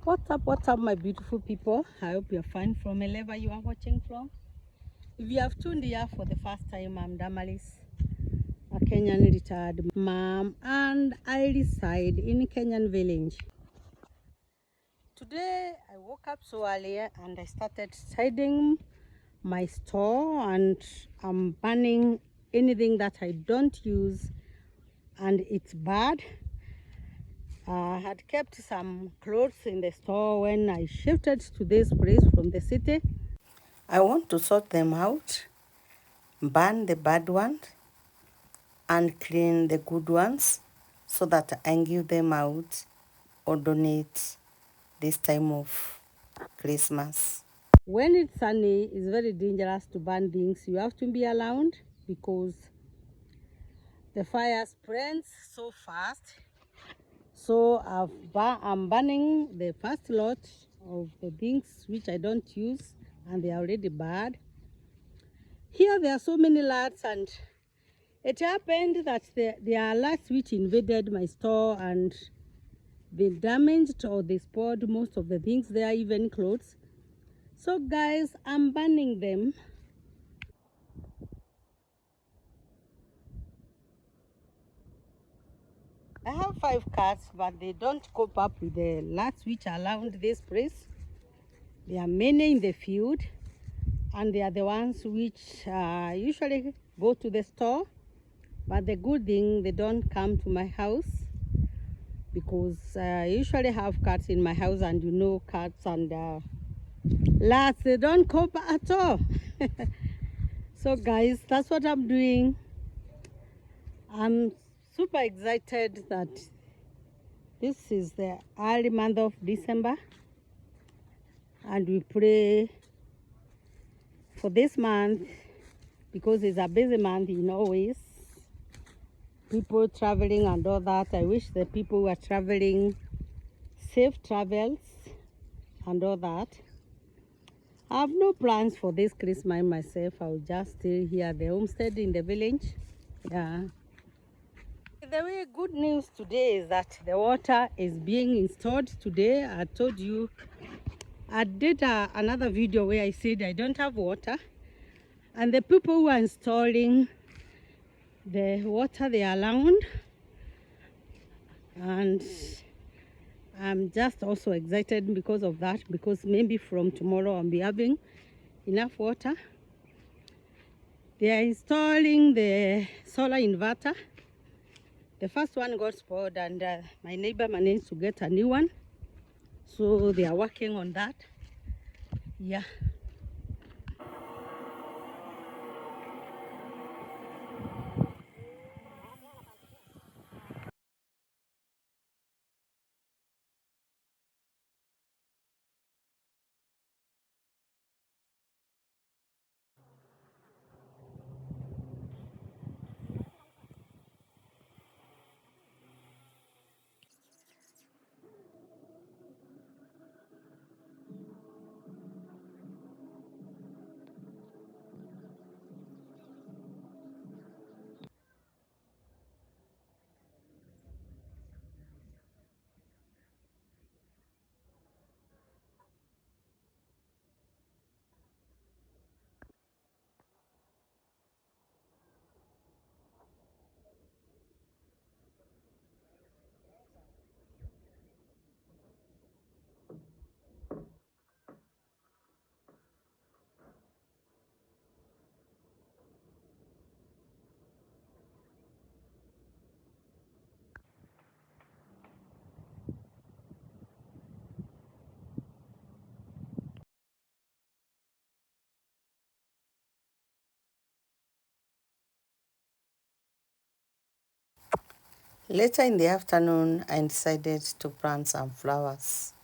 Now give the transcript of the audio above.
What's up, my beautiful people? I hope you're fine from wherever you are watching from. If you have tuned here for the first time, I'm Damaris, a Kenyan retired mom, and I reside in Kenyan village. Today I woke up so early and I started tidying my store, and I'm banning anything that I don't use and it's bad. I had kept some clothes in the store when I shifted to this place from the city. I want to sort them out, burn the bad ones, and clean the good ones so that I can give them out or donate this time of Christmas. When it's sunny, it's very dangerous to burn things. You have to be around because the fire spreads so fast. So I'm burning the first lot of the things which I don't use and they are already bad. Here there are so many lads, and it happened that there are lads which invaded my store and they damaged or they spoiled most of the things there, even clothes. So guys, I'm burning them. I have 5 cats, but they don't cope up with the lads which are around this place. There are many in the field, and they are the ones which usually go to the store. But the good thing, they don't come to my house because I usually have cats in my house, and you know cats and lads, they don't cope at all. So guys, that's what I'm doing. I'm super excited that this is the early month of December, and we pray for this month because it's a busy month in always. People traveling and all that. I wish the people who are traveling safe travels and all that. I have no plans for this Christmas myself. I'll just stay here at the homestead in the village. Yeah. The way good news today is that the water is being installed today. I told you, I did another video where I said I don't have water, and the people who are installing the water, they are around, and I'm just also excited because of that, because maybe from tomorrow I'll be having enough water. They are installing the solar inverter. The first one got spoiled, and my neighbor managed to get a new one. So they are working on that. Yeah. Later in the afternoon, I decided to plant some flowers.